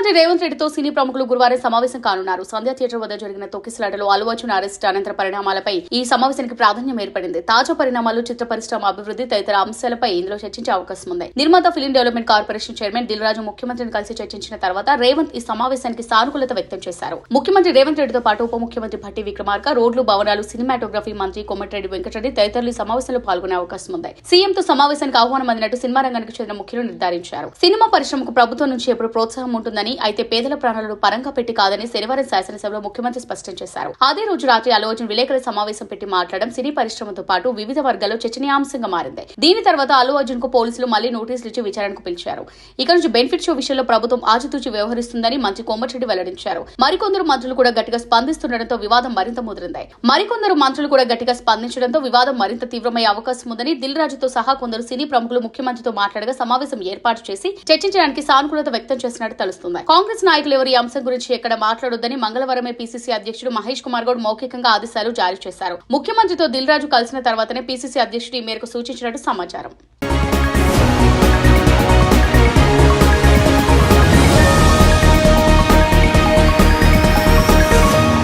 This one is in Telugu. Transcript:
ముఖ్యమంత్రి రేవంత్ రెడ్డితో సినీ ప్రముఖులు గురువారం సమావేశం కానున్నారు. సంధ్యా థియేటర్ వద్ద జరిగిన తొక్కిసలాటలో అల్లు అర్జున్ అరెస్ట్ అనంతర పరిణామాలపై ఈ సమావేశానికి ప్రాధాన్యం ఏర్పడింది. తాజా పరిణామాలు, చిత్ర పరిశ్రమ అభివృద్ధి తదితర అంశాలపై ఇందులో చర్చించే అవకాశం ఉంది. నిర్మాత film development corporation chairman Dil Raju ముఖ్యమంత్రిని కలిసి చర్చించిన తర్వాత రేవంత్ ఈ సమావేశానికి సానుకూలత వ్యక్తం చేశారు. ముఖ్యమంత్రి రేవంత్ రెడ్డితో పాటు ఉప ముఖ్యమంత్రి భట్టి విక్రమార్క, రోడ్లు, భవనాలు, సినిమాటోగ్రఫీ మంత్రి కోమటిరెడ్డి వెంకటరెడ్డి తదితరులు ఈ సమావేశంలో పాల్గొనే అవకాశం ఉంది. సీఎంతో సమావేశానికి ఆహ్వానం అందినట్టు సినిమా రంగానికి చెందిన ముఖ్యులు నిర్ధారించారు. సినిమా పరిశ్రమకు ప్రభుత్వం నుంచి ఎప్పుడు ప్రోత్సాహం ఉంటుందని, అయితే పేదల ప్రాణాలను పరంగా పెట్టి కాదని శనివారం శాసనసభలో ముఖ్యమంత్రి స్పష్టం చేశారు. అదే రోజు రాత్రి అల్లు అర్జున్ విలేకరుల సమావేశం పెట్టి మాట్లాడడం సినీ పరిశ్రమతో పాటు వివిధ వర్గాల్లో చర్చనీయాంశంగా మారింది. దీని తర్వాత అల్లు అర్జున్ కు పోలీసులు మళ్లీ నోటీసులు ఇచ్చి విచారణకు పిలిచారు. ఇక నుంచి బెనిఫిట్ షో విషయంలో ప్రభుత్వం ఆచితూచి వ్యవహరిస్తుందని మంత్రి కోమటిరెడ్డి వెల్లడించారు. మరికొందరు మంత్రులు కూడా గట్టిగా స్పందిస్తుండటంతో వివాదం మరింత ముదిరింది. వివాదం మరింత తీవ్రమయ్యే అవకాశం ఉందని దిల్ రాజుతో సహా కొందరు సినీ ప్రముఖులు ముఖ్యమంత్రితో మాట్లాడగా సమావేశం ఏర్పాటు చేసి చర్చించడానికి సానుకూలత వ్యక్తం చేసినట్టు తెలుస్తుంది. కాంగ్రెస్ నాయకులు ఎవరు ఈ అంశం గురించి ఎక్కడ మాట్లాడొద్దని మంగళవారమే పీసీసీ అధ్యక్షుడు మహేష్ కుమార్ గౌడ్ మౌఖికంగా ఆదేశాలు జారీ చేశారు. ముఖ్యమంత్రితో దిల్ రాజు కలిసిన తర్వాతనే పీసీసీ అధ్యక్షుడు ఈ మేరకు సూచించినట్టు సమాచారం.